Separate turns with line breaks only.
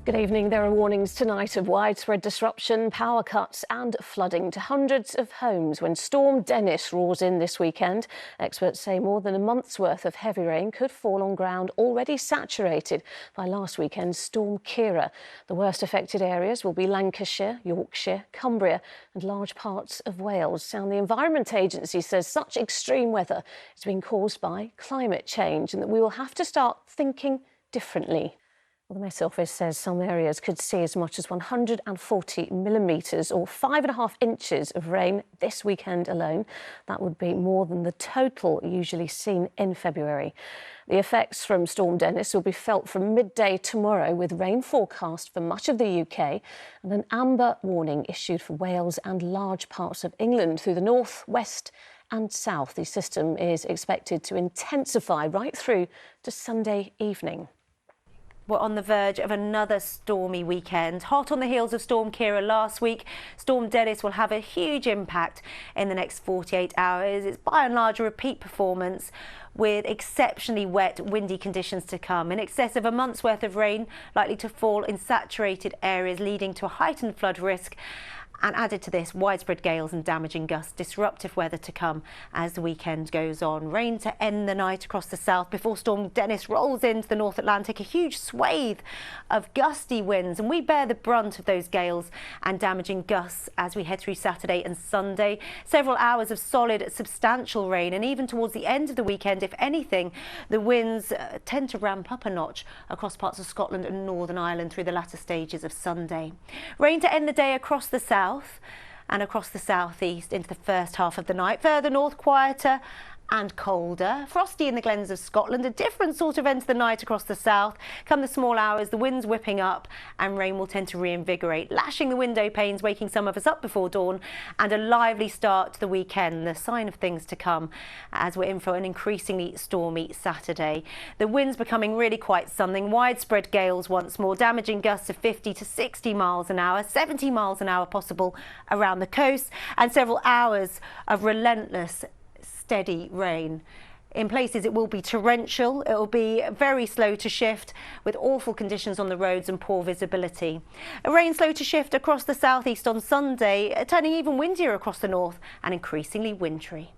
Good evening. There are warnings tonight of widespread disruption, power cuts and flooding to hundreds of homes when Storm Dennis roars in this weekend. Experts say more than a month's worth of heavy rain could fall on ground already saturated by last weekend's Storm Ciara. The worst affected areas will be Lancashire, Yorkshire, Cumbria and large parts of Wales. And the Environment Agency says such extreme weather is being caused by climate change and that we will have to start thinking differently. Well, the Met Office says some areas could see as much as 140 millimetres or 5.5 inches of rain this weekend alone. That would be more than the total usually seen in February. The effects from Storm Dennis will be felt from midday tomorrow, with rain forecast for much of the UK and an amber warning issued for Wales and large parts of England through the north, west and south. The system is expected to intensify right through to Sunday evening.
We're on the verge of another stormy weekend. Hot on the heels of Storm Ciara last week, Storm Dennis will have a huge impact in the next 48 hours. It's by and large a repeat performance with exceptionally wet, windy conditions to come. In excess of a month's worth of rain likely to fall in saturated areas, leading to a heightened flood risk. And added to this, widespread gales and damaging gusts, disruptive weather to come as the weekend goes on. Rain to end the night across the south before Storm Dennis rolls into the North Atlantic. A huge swathe of gusty winds, and we bear the brunt of those gales and damaging gusts as we head through Saturday and Sunday. Several hours of solid, substantial rain, and even towards the end of the weekend, if anything, the winds tend to ramp up a notch across parts of Scotland and Northern Ireland through the latter stages of Sunday. Rain to end the day across the south and across the southeast into the first half of the night. Further north, quieter and colder. Frosty in the glens of Scotland, a different sort of end to the night across the south. Come the small hours, the wind's whipping up and rain will tend to reinvigorate, lashing the window panes, waking some of us up before dawn, and a lively start to the weekend, the sign of things to come as we're in for an increasingly stormy Saturday. The winds becoming really quite something. Widespread gales once more, damaging gusts of 50 to 60 miles an hour, 70 miles an hour possible around the coast, and several hours of relentless steady rain. In places it will be torrential, it will be very slow to shift with awful conditions on the roads and poor visibility. Rain slow to shift across the southeast on Sunday, turning even windier across the north and increasingly wintry.